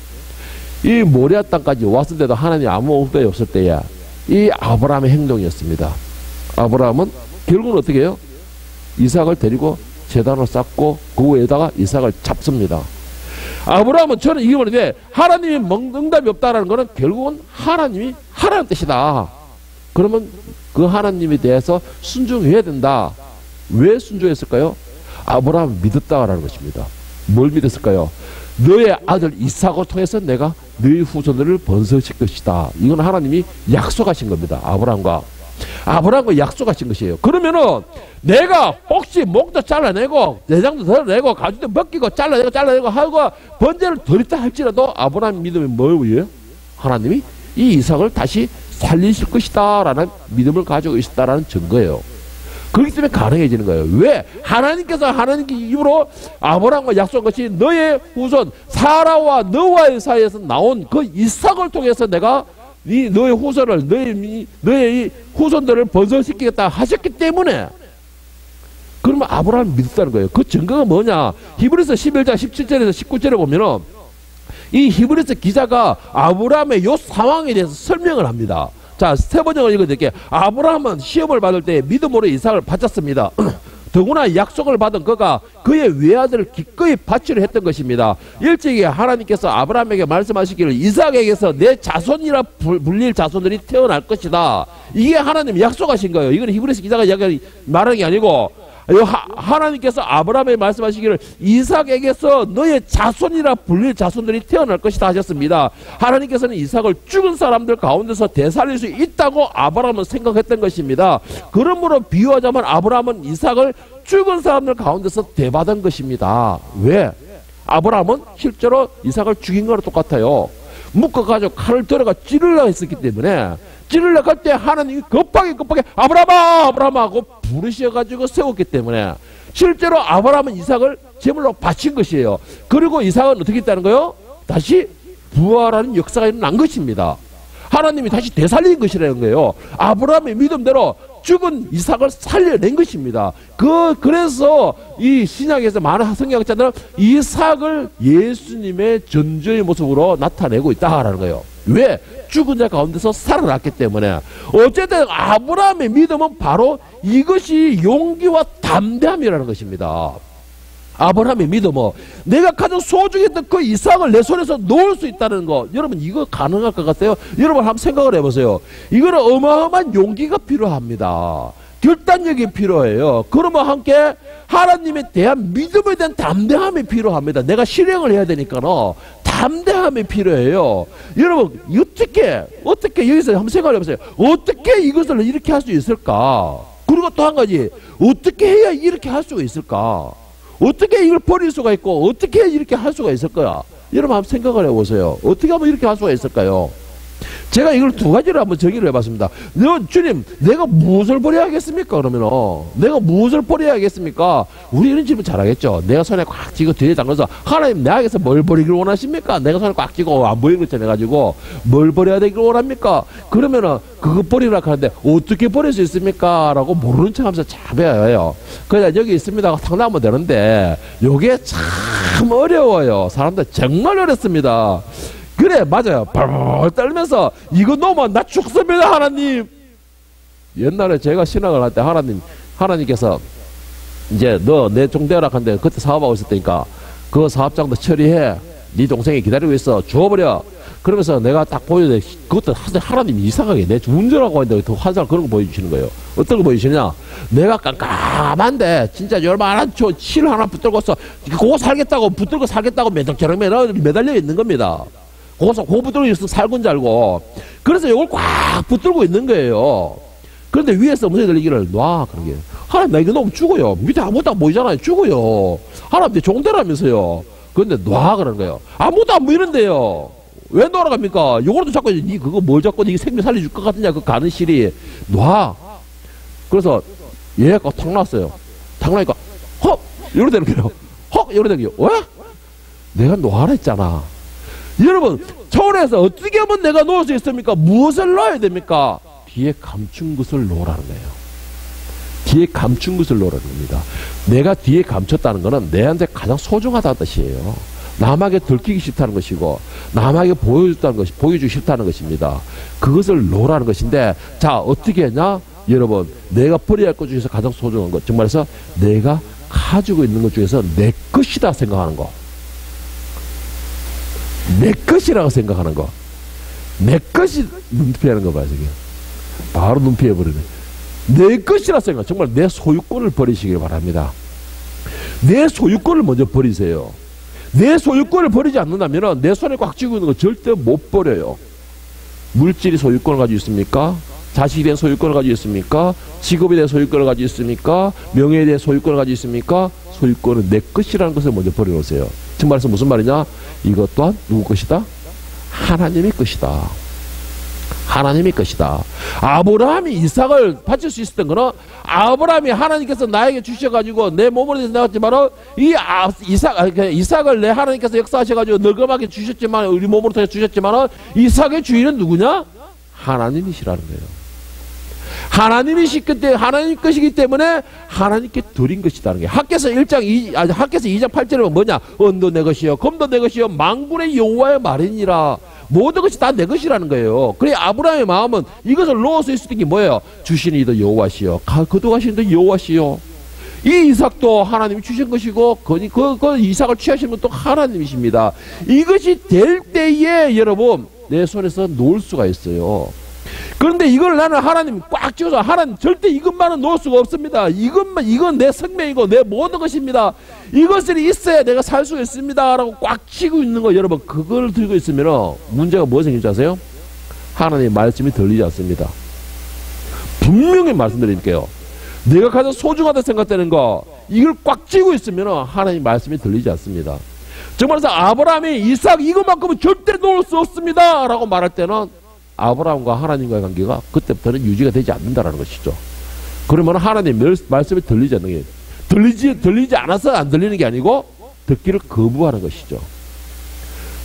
Speaker 1: 이 모리아 땅까지 왔을 때도 하나님 아무 응답이 없을 때야 이 아브라함의 행동이었습니다. 아브라함은 결국은 어떻게 해요? 이삭을 데리고 제단을 쌓고 그 위에다가 이삭을 잡습니다. 아브라함은 저는 이게 뭐냐, 하나님이 응답이 없다라는 것은 결국은 하나님이 하라는 뜻이다. 그러면 그 하나님에 대해서 순종해야 된다. 왜 순종했을까요? 아브라함을 믿었다라는 것입니다. 뭘 믿었을까요? 너의 아들 이삭을 통해서 내가 너의 후손들을 번성시킬 것이다. 이건 하나님이 약속하신 겁니다. 아브라함과 약속하신 것이에요. 그러면은 내가 혹시 목도 잘라내고 내장도 덜어내고 가죽도 벗기고 잘라내고 하고 번제를 드렸다 할지라도 아브라함 믿음이 뭐예요? 하나님이 이 이삭을 다시 살리실 것이다 라는 믿음을 가지고 있었다라는 증거예요. 그렇기 때문에 가능해지는 거예요. 왜? 하나님께서 하나님께 입으로 아브라함과 약속한 것이 너의 후손 사라와 너와의 사이에서 나온 그 이삭을 통해서 내가 너의 후손을 너의 후손들을 번성시키겠다 하셨기 때문에 그러면 아브라함을 믿었다는 거예요. 그 증거가 뭐냐? 히브리서 11장 17절에서 19절에 보면은 이 히브리서 기자가 아브라함의 요 상황에 대해서 설명을 합니다. 자, 세 번역을 읽어드릴게요. 아브라함은 시험을 받을 때 믿음으로 이삭을 바쳤습니다. 더구나 약속을 받은 그가 그의 외아들을 기꺼이 바치려 했던 것입니다. 일찍이 하나님께서 아브라함에게 말씀하시기를 이삭에게서 내 자손이라 불릴 자손들이 태어날 것이다. 이게 하나님 약속하신 거예요. 이건 히브리서 기자가 말하는 게 아니고 하나님께서 아브라함에게 말씀하시기를 이삭에게서 너의 자손이라 불릴 자손들이 태어날 것이다 하셨습니다. 하나님께서는 이삭을 죽은 사람들 가운데서 되살릴 수 있다고 아브라함은 생각했던 것입니다. 그러므로 비유하자면 아브라함은 이삭을 죽은 사람들 가운데서 대받은 것입니다. 왜? 아브라함은 실제로 이삭을 죽인 거랑 똑같아요. 묶어가지고 칼을 들어가 찌르려 했었기 때문에 찌르려고 할 때 하나님이 급하게 아브라함아 하고 부르셔가지고 세웠기 때문에 실제로 아브라함은 이삭을 제물로 바친 것이에요. 그리고 이삭은 어떻게 했다는 거예요? 다시 부활하는 역사가 일어난 것입니다. 하나님이 다시 되살린 것이라는 거예요. 아브라함의 믿음대로 죽은 이삭을 살려낸 것입니다. 그래서 이 신약에서 많은 성경학자들은 이삭을 예수님의 전조의 모습으로 나타내고 있다라는 거예요. 왜? 죽은 자 가운데서 살아났기 때문에. 어쨌든 아브라함의 믿음은 바로 이것이 용기와 담대함이라는 것입니다. 아브라함의 믿음은 내가 가장 소중했던 그 이삭을 내 손에서 놓을 수 있다는 거, 여러분 이거 가능할 것 같아요? 여러분 한번 생각을 해보세요. 이거는 어마어마한 용기가 필요합니다. 결단력이 필요해요. 그러면 함께 하나님에 대한 믿음에 대한 담대함이 필요합니다. 내가 실행을 해야 되니까는 담대함이 필요해요. 여러분 어떻게 여기서 한번 생각을 해보세요. 어떻게 이것을 이렇게 할 수 있을까? 그리고 또 한 가지, 어떻게 해야 이렇게 할 수가 있을까? 어떻게 이걸 버릴 수가 있고 어떻게 이렇게 할 수가 있을 거야? 여러분 한번 생각을 해보세요. 어떻게 하면 이렇게 할 수가 있을까요? 제가 이걸 두 가지로 한번 정의를 해봤습니다. 주님, 내가 무엇을 버려야겠습니까? 그러면 내가 무엇을 버려야겠습니까? 우리 이런 질문 잘하겠죠. 내가 손에 꽉 쥐고 뒤에 담가서 하나님 나에게서 뭘 버리기를 원하십니까? 내가 손에 꽉 쥐고 안 보이는 것처럼 해가지고 뭘 버려야 되기를 원합니까? 그러면은 그거 버리라 하는데 어떻게 버릴 수 있습니까? 라고 모르는 척 하면서 잡아요. 그냥 여기 있습니다. 상담하면 되는데 요게 참 어려워요. 사람들 정말 어렵습니다. 그래, 맞아요. 벌벌 떨면서 이거 놓으면 나 죽습니다 하나님. 옛날에 제가 신학을 할 때 하나님께서 이제 너 내 종대라 하는데 그때 사업하고 있을 때니까 그 사업장도 처리해. 네 동생이 기다리고 있어. 주워버려. 그러면서 내가 딱 보여야 돼. 그것도 하나님이 이상하게 내 운전하고 있는데 더 환상 그런 거 보여주시는 거예요. 어떤 거 보여주시냐? 내가 깜깜한데 진짜 얼마나 실 하나 붙들고서 그거 살겠다고 붙들고 살겠다고 매덕처럼 매달려 있는 겁니다. 그거 붙들고 있어서 살군 줄 알고. 그래서 이걸 꽉 붙들고 있는 거예요. 그런데 위에서 무슨 들리기를 놔. 그런 게. 하나님 나 이거 놓으면 죽어요. 밑에 아무것도 안 보이잖아요. 죽어요. 하나님 내 종대라면서요. 그런데 놔 그러는 거예요. 아무것도 안 보이는데요. 왜 놀아갑니까? 요거라도 자꾸 니 그거 뭘 자꾸 니 생명 살려줄 것 같느냐 그 가는 실이 놔. 그래서 얘가 탁 놨어요. 탁 나니까 헉 이러고 되는 거예요. 헉 이러고 되는 거예요. 왜? 내가 놓아라 했잖아. 여러분 초월해서 어떻게 하면 내가 놓을 수 있습니까? 무엇을 넣어야 됩니까? 뒤에 감춘 것을 놓으라는 거예요. 뒤에 감춘 것을 놓으라는 겁니다. 내가 뒤에 감췄다는 것은 내한테 가장 소중하다는 뜻이에요. 남에게 들키기 싫다는 것이고 남에게 보여주기 싫다는 것입니다. 그것을 놓으라는 것인데 자 어떻게 했냐? 여러분 내가 버려야 할 것 중에서 가장 소중한 것 정말해서 내가 가지고 있는 것 중에서 내 것이다 생각하는 거 내 것이라고 생각하는 거 내 것이 눈피하는 거 봐요. 저기. 바로 눈피해버리네. 내 것이라 생각 정말 내 소유권을 버리시길 바랍니다. 내 소유권을 먼저 버리세요. 내 소유권을 버리지 않는다면 내 손에 꽉 쥐고 있는 거 절대 못 버려요. 물질이 소유권을 가지고 있습니까? 자식에 대한 소유권을 가지고 있습니까? 직업에 대한 소유권을 가지고 있습니까? 명예에 대한 소유권을 가지고 있습니까? 소유권은 내 것이라는 것을 먼저 버려놓으세요. 지금 말해서 무슨 말이냐? 이것 또한 누구 것이다? 하나님의 것이다. 하나님의 것이다. 아브라함이 이삭을 바칠 수 있었던 거는 아브라함이 하나님께서 나에게 주셔가지고 내 몸으로 해서 나왔지만은 이삭을 내 하나님께서 역사하셔가지고 늙음하게 주셨지만 우리 몸으로 통해 주셨지만은 이삭의 주인은 누구냐? 하나님이시라는 거예요. 하나님 것이기 때문에 하나님께 드린 것이라는 게 학개서 2장 8절에 뭐냐? 은도 내 것이요 금도 내 것이요 만군의 여호와의 말이니라. 모든 것이 다 내 것이라는 거예요. 그래 아브라함의 마음은 이것을 놓을 수 있었던 게 뭐예요? 주신이 이도 여호와시요 거두가신 이도 여호와시요. 이 이삭도 하나님이 주신 것이고 그 이삭을 취하신 분도 하나님이십니다. 이것이 될 때에 여러분 내 손에서 놓을 수가 있어요. 그런데 이걸 나는 하나님 꽉 쥐어서 하나님 절대 이것만은 놓을 수가 없습니다. 이건 내 생명이고 내 모든 것입니다. 이것을 있어야 내가 살 수 있습니다. 라고 꽉 쥐고 있는 거 여러분 그걸 들고 있으면 문제가 뭐 생길지 아세요? 하나님의 말씀이 들리지 않습니다. 분명히 말씀드릴게요. 내가 가장 소중하다 생각되는 거 이걸 꽉 쥐고 있으면 하나님 말씀이 들리지 않습니다. 정말로 아브라함이 이삭 이것만큼은 절대 놓을 수 없습니다. 라고 말할 때는 아브라함과 하나님과의 관계가 그때부터는 유지가 되지 않는다라는 것이죠. 그러면 하나님 말씀이 들리지 않는 게 들리지 않아서 안 들리는 게 아니고 듣기를 거부하는 것이죠.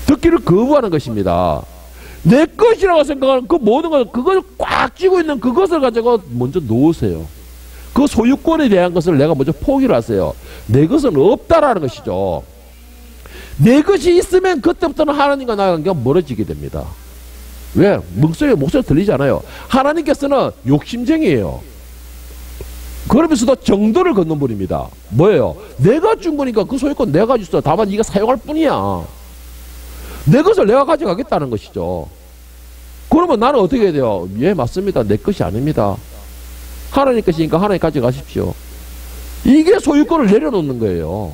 Speaker 1: 듣기를 거부하는 것입니다. 내 것이라고 생각하는 그 모든 것 그걸 꽉 쥐고 있는 그것을 가지고 먼저 놓으세요. 그 소유권에 대한 것을 내가 먼저 포기를 하세요. 내 것은 없다라는 것이죠. 내 것이 있으면 그때부터는 하나님과 나의 관계가 멀어지게 됩니다. 왜? 목소리 들리지 않아요. 하나님께서는 욕심쟁이에요. 그러면서도 정도를 건너버립니다. 뭐예요? 내가 준 거니까 그 소유권 내가 줬어. 다만 네가 사용할 뿐이야. 내 것을 내가 가져가겠다는 것이죠. 그러면 나는 어떻게 해야 돼요? 예, 맞습니다. 내 것이 아닙니다. 하나님 것이니까 하나님 가져가십시오. 이게 소유권을 내려놓는 거예요.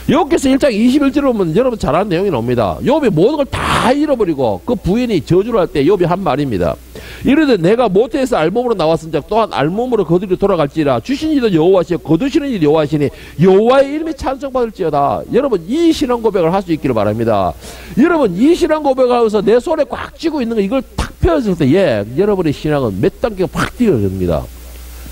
Speaker 1: 욥기서 1장 21절을 보면 여러분 잘 아는 내용이 나옵니다. 욥이 모든 걸 다 잃어버리고 그 부인이 저주를 할 때 욥이 한 말입니다. 이르되 내가 모태에서 알몸으로 나왔은즉 또한 알몸으로 거두려 돌아갈지라. 주신 이도 여호와시요 거두시는 이도 여호와시니 여호와의 이름이 찬송받을지어다. 여러분 이 신앙 고백을 할 수 있기를 바랍니다. 여러분 이 신앙 고백을 하면서 내 손에 꽉 쥐고 있는 거 이걸 탁 펴었을 때 여러분의 신앙은 몇 단계가 팍 뛰어듭니다.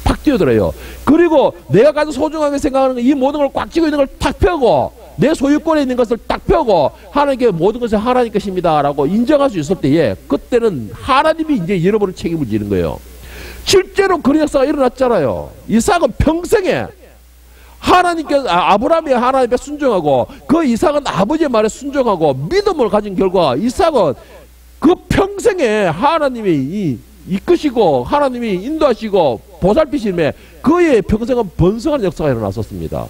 Speaker 1: 팍 뛰어들어요. 그리고 내가 가장 소중하게 생각하는 이 모든 걸 꽉 쥐고 있는 걸 탁 펴고 내 소유권에 있는 것을 딱 펴고 하나님께 모든 것을 하나님 것입니다 라고 인정할 수 있을 때에 그때는 하나님이 이제 여러분의 책임을 지는 거예요. 실제로 그런 역사가 일어났잖아요. 이삭은 평생에 아브라함이 하나님께 순종하고 그 이삭은 아버지의 말에 순종하고 믿음을 가진 결과 이삭은 그 평생에 하나님이 이끄시고 하나님이 인도하시고 보살피심에 그의 평생은 번성하는 역사가 일어났었습니다.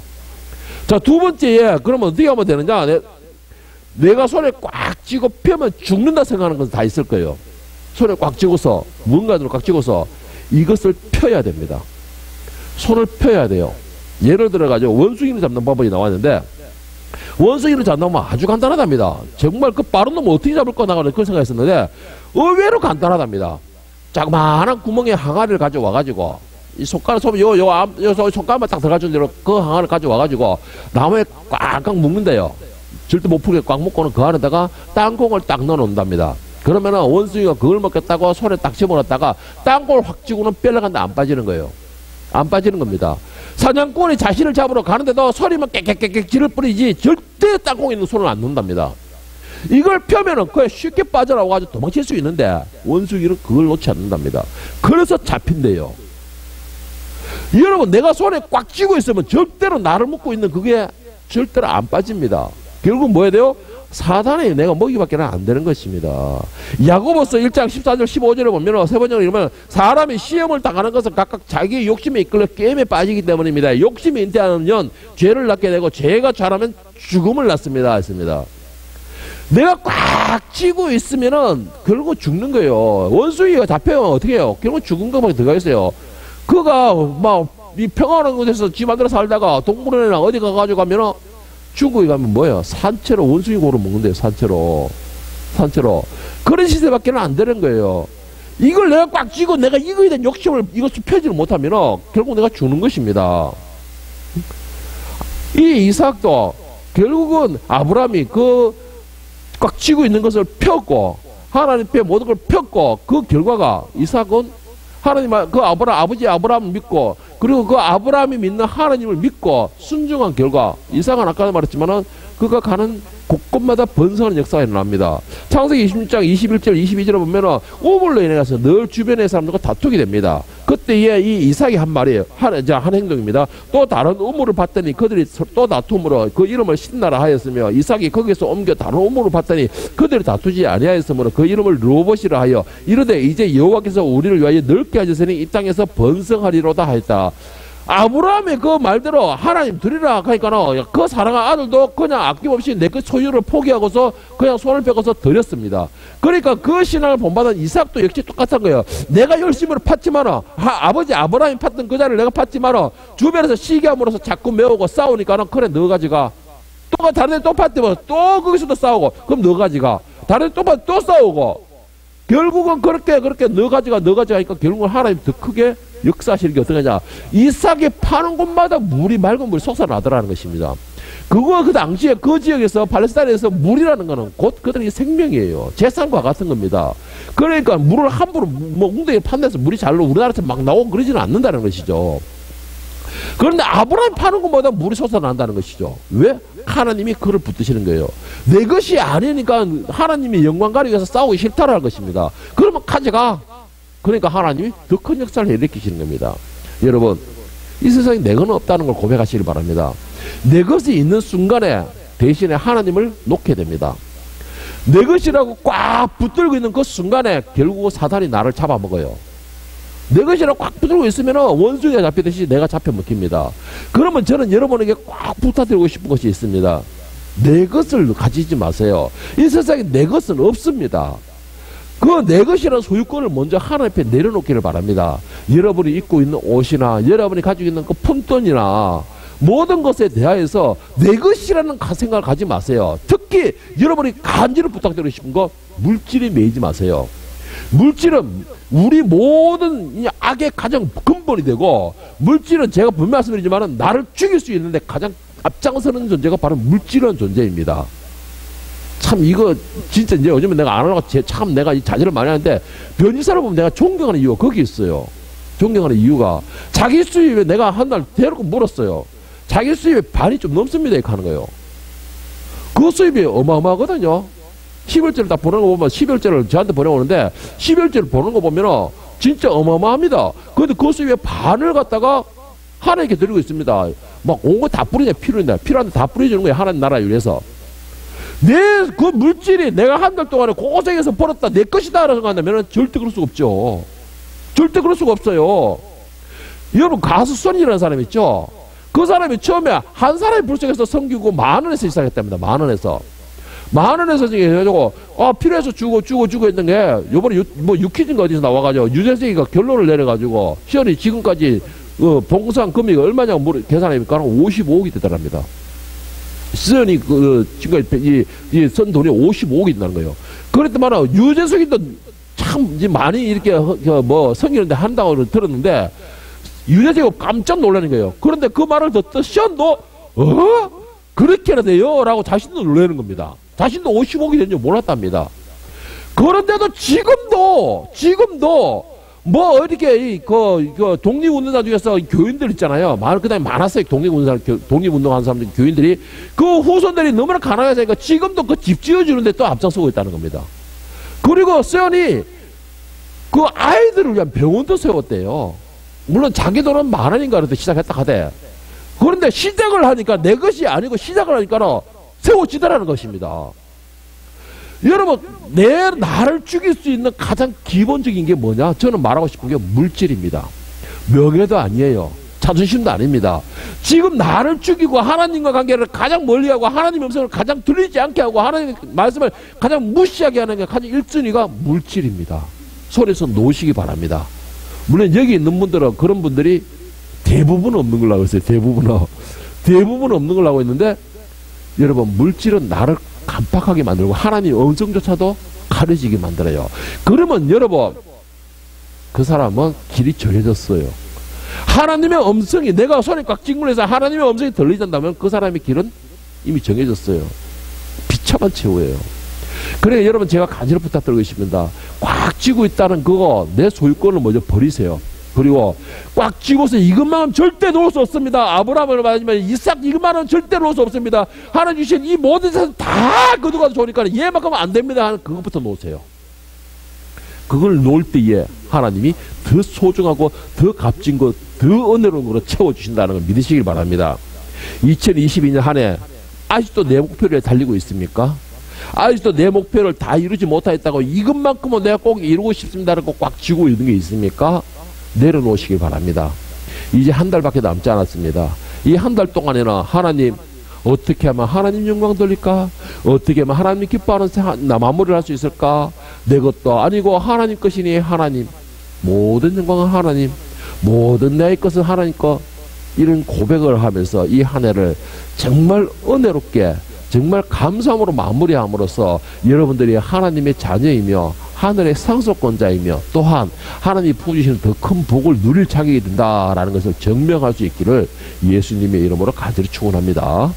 Speaker 1: 자, 두 번째에 그러면 어떻게 하면 되느냐? 내가 손에 꽉 쥐고 펴면 죽는다 생각하는 것은 다 있을 거예요. 손에 꽉 쥐고서 무언가를 꽉 쥐고서 이것을 펴야 됩니다. 손을 펴야 돼요. 예를 들어 가지고 원숭이를 잡는 방법이 나왔는데 원숭이를 잡는면 아주 간단하답니다. 정말 그 빠른 놈은 어떻게 잡을 거나 그런 생각했었는데 의외로 간단하답니다. 자그마한 구멍에 항아리를 가져와 가지고 이 손가락 손가락만 딱 들어가준 대로 그 항아리를 가져와 가지고 나무에 꽉꽉 묶는데요. 절대 못 풀게 꽉 묶고는 그 안에다가 땅콩을 딱 넣어 놓는답니다. 그러면은 원숭이가 그걸 먹겠다고 손에 딱 집어넣었다가 땅콩을 확 쥐고는 뼈려간데 안 빠지는 거예요. 안 빠지는 겁니다. 사냥꾼이 자신을 잡으러 가는데도 소리만 깨깨깨깨 지를 뿐이지 절대 땅콩에 있는 손을 안 놓는답니다. 이걸 펴면은 그게 쉽게 빠져나와가지고 도망칠 수 있는데 원숭이는 그걸 놓지 않는답니다. 그래서 잡힌대요. 여러분, 내가 손에 꽉 쥐고 있으면 절대로 나를 묶고 있는 그게 절대로 안 빠집니다. 결국 뭐 해야 돼요? 사단에 내가 먹이밖에는 안 되는 것입니다. 야고보서 1장 14절 15절에 보면 세 번째로 이러면 사람이 시험을 당하는 것은 각각 자기의 욕심에 이끌려 게임에 빠지기 때문입니다. 욕심이 잉태하면 죄를 낳게 되고 죄가 자라면 죽음을 낳습니다. 했습니다. 내가 꽉 쥐고 있으면은 결국 죽는 거예요. 원숭이가 잡혀면 어떻게 해요? 결국 죽은 것밖에 들어가겠어요. 그가 막 이 평화로운 곳에서 지 만들어 살다가 동물원이나 어디 가가지고 가면은 중국에 가면 뭐예요? 산채로 원숭이 고로 먹는데요. 산채로. 그런 시대밖에는 안 되는 거예요. 이걸 내가 꽉 쥐고 내가 이거에 대한 욕심을 이것을 펴지를 못하면 결국 내가 죽는 것입니다. 이 이삭도 결국은 아브라함이 그 꽉 쥐고 있는 것을 폈고 하나님 앞에 모든 걸 폈고 그 결과가 이삭은 하나님 그 아버지 아브라함을 믿고 그리고 그 아브라함이 믿는 하나님을 믿고 순종한 결과 이삭은 아까도 말했지만은 그가 가는 곳곳마다 번성하는 역사가 일어납니다. 창세기 26장 21절 22절에 보면은 우물로 인해서 늘 주변의 사람들과 다투게 됩니다. 그때에 이 이삭이 한 말이에요. 한 행동입니다. 또 다른 우물을 봤더니 그들이 또 다툼으로 그 이름을 신나라 하였으며 이삭이 거기서 옮겨 다른 우물을 봤더니 그들이 다투지 아니하였으므로 그 이름을 르호봇이라 하여 이르되 이제 여호와께서 우리를 위하여 넓게 하셨으니 이 땅에서 번성하리로다 하였다. 아브라함의 그 말대로 하나님 드리라 하니까는 그 사랑한 아들도 그냥 아낌없이 내 그 소유를 포기하고서 그냥 손을 펴고서 드렸습니다. 그러니까 그 신앙을 본받은 이삭도 역시 똑같은 거예요. 내가 열심히 팠지만은 아버지 아브라함이 팠던 그 자리를 내가 팠지만은 주변에서 시기함으로써 자꾸 매우고 싸우니까는 그래 너 가지가 또 다른 데 또 팠더니 또 거기서도 싸우고 그럼 너 가지가 다른 데 또 팠 또 싸우고 결국은 그렇게 너 가지가 하니까 결국은 하나님 더 크게 역사하시는 게 어떻게 하냐. 이삭이 파는 곳마다 물이 맑은 물이 솟아나더라는 것입니다. 그거 그 당시에 그 지역에서 팔레스타인에서 물이라는 거는 곧 그들의 생명이에요. 재산과 같은 겁니다. 그러니까 물을 함부로 뭐 웅덩이에 판내서 물이 잘로 우리나라에서 막 나오고 그러지는 않는다는 것이죠. 그런데 아브라함이 파는 곳마다 물이 솟아난다는 것이죠. 왜? 하나님이 그를 붙드시는 거예요. 내 것이 아니니까 하나님이 영광 가리기 위해서 싸우기 싫다라는 것입니다. 그러면 가져가. 그러니까 하나님이 더 큰 역사를 일으키시는 겁니다. 여러분, 이 세상에 내 것은 없다는 걸 고백하시길 바랍니다. 내 것이 있는 순간에 대신에 하나님을 놓게 됩니다. 내 것이라고 꽉 붙들고 있는 그 순간에 결국 사단이 나를 잡아먹어요. 내 것이라고 꽉 붙들고 있으면 원숭이가 잡히듯이 내가 잡혀먹힙니다. 그러면 저는 여러분에게 꽉 부탁드리고 싶은 것이 있습니다. 내 것을 가지지 마세요. 이 세상에 내 것은 없습니다. 그 내 것이라는 소유권을 먼저 하나님 앞에 내려놓기를 바랍니다. 여러분이 입고 있는 옷이나 여러분이 가지고 있는 그 푼돈이나 모든 것에 대하여서 내 것이라는 생각을 가지 마세요. 특히 여러분이 간절히 부탁드리고 싶은 거 물질에 매이지 마세요. 물질은 우리 모든 악의 가장 근본이 되고 물질은 제가 분명히 말씀드리지만 나를 죽일 수 있는데 가장 앞장서는 존재가 바로 물질이라는 존재입니다. 참 이거 진짜 이제 요즘에 내가 안 하려고 참 내가 이 자제를 많이 하는데 변희사를 보면 내가 존경하는 이유가 거기 있어요. 존경하는 이유가 자기 수입에 내가 한 날 대놓고 물었어요. 자기 수입의 반이 좀 넘습니다 이렇게 하는 거예요. 그 수입이 어마어마하거든요. 12월째를 다 보내는 거 보면 12월째를 저한테 보내오는데 12월째를 보는 거 보면 진짜 어마어마합니다. 그런데 그 수입의 반을 갖다가 하나님께 드리고 있습니다. 막 온 거 다 뿌리냐 필요한데 다 뿌려주는 거예요. 하나님 나라를 위해서. 내 그 물질이 내가 한 달 동안에 고생해서 벌었다 내 것이다 라고 생각한다면 절대 그럴 수가 없죠. 절대 그럴 수가 없어요. 여러분 가수 선이라는 사람 있죠. 그 사람이 처음에 한 사람이 불쌍해서 섬기고 10,000원에서 시작했답니다. 10,000원에서 10,000원에서 해가지고, 필요해서 주고 했던 게, 요번에 유퀴즈인가 어디서 나와가지고, 유재석이가 결론을 내려가지고, 시연이 지금까지, 봉상 금액이 얼마냐고 계산하니까 55억이 되더랍니다. 시연이 지금까지 쓴 돈이 55억이 된다는 거예요. 그랬더만, 유재석이도 참 많이 이렇게, 성기는데 한다고 들었는데, 유재석이 깜짝 놀라는 거예요. 그런데 그 말을 듣던 시연도, 그렇게나 돼요? 라고 자신도 놀라는 겁니다. 자신도 55억이 된 줄 몰랐답니다. 그런데도 지금도, 이렇게, 독립운동자 중에서 교인들 있잖아요. 그 다음에 많았어요. 독립운동하는 사람들, 교인들이. 그 후손들이 너무나 가난해서니까 지금도 그 집 지어주는데 또 앞장서고 있다는 겁니다. 그리고 세연이 그 아이들을 위한 병원도 세웠대요. 물론 자기 돈은 10,000원인가 그래도 시작했다 하대. 그런데 시작을 하니까 내 것이 아니고 시작을 하니까 세워지더라는 것입니다. 여러분, 나를 죽일 수 있는 가장 기본적인 게 뭐냐? 저는 말하고 싶은 게 물질입니다. 명예도 아니에요. 자존심도 아닙니다. 지금 나를 죽이고 하나님과 관계를 가장 멀리하고 하나님의 음성을 가장 들리지 않게 하고 하나님의 말씀을 가장 무시하게 하는 게 가장 1순위가 물질입니다. 손에서 놓으시기 바랍니다. 물론 여기 있는 분들은 그런 분들이 대부분 없는 걸로 하고 있어요. 대부분 없는 걸로 하고 있는데, 여러분, 물질은 나를 깜빡하게 만들고 하나님의 음성조차도 가려지게 만들어요. 그러면 여러분, 그 사람은 길이 정해졌어요. 하나님의 음성이, 내가 손에 꽉 찡물해서 하나님의 음성이 들리던다면 그 사람의 길은 이미 정해졌어요. 비참한 최후예요. 그래, 여러분, 제가 간절히 부탁드리고 싶습니다. 꽉 쥐고 있다는 그거, 내 소유권을 먼저 버리세요. 그리고 꽉 쥐고서 이것만은 절대 놓을 수 없습니다. 아브라함을 말하지만 이삭 이것만은 절대 놓을 수 없습니다. 하나님 주신 이 모든 것을 다 거두가도 좋으니까 얘만큼은 안 됩니다 하는 그것부터 놓으세요. 그걸 놓을 때에 하나님이 더 소중하고 더 값진 것, 더 은혜로운 것으로 채워주신다는 걸 믿으시길 바랍니다. 2022년 한 해 아직도 내 목표를 달리고 있습니까? 아직도 내 목표를 다 이루지 못하겠다고 이것만큼은 내가 꼭 이루고 싶습니다라고 꽉 쥐고 있는 게 있습니까? 내려놓으시길 바랍니다. 이제 한 달밖에 남지 않았습니다. 이 한 달 동안에는 하나님, 어떻게 하면 하나님 영광 돌릴까? 어떻게 하면 하나님 기뻐하는 마무리를 할 수 있을까? 내 것도 아니고 하나님 것이니 하나님, 모든 영광은 하나님, 모든 내 것은 하나님 것, 이런 고백을 하면서 이 한 해를 정말 은혜롭게, 정말 감사함으로 마무리함으로써 여러분들이 하나님의 자녀이며 하늘의 상속권자이며 또한 하나님이 부어주시는 더 큰 복을 누릴 자격이 된다라는 것을 증명할 수 있기를 예수님의 이름으로 간절히 축원합니다.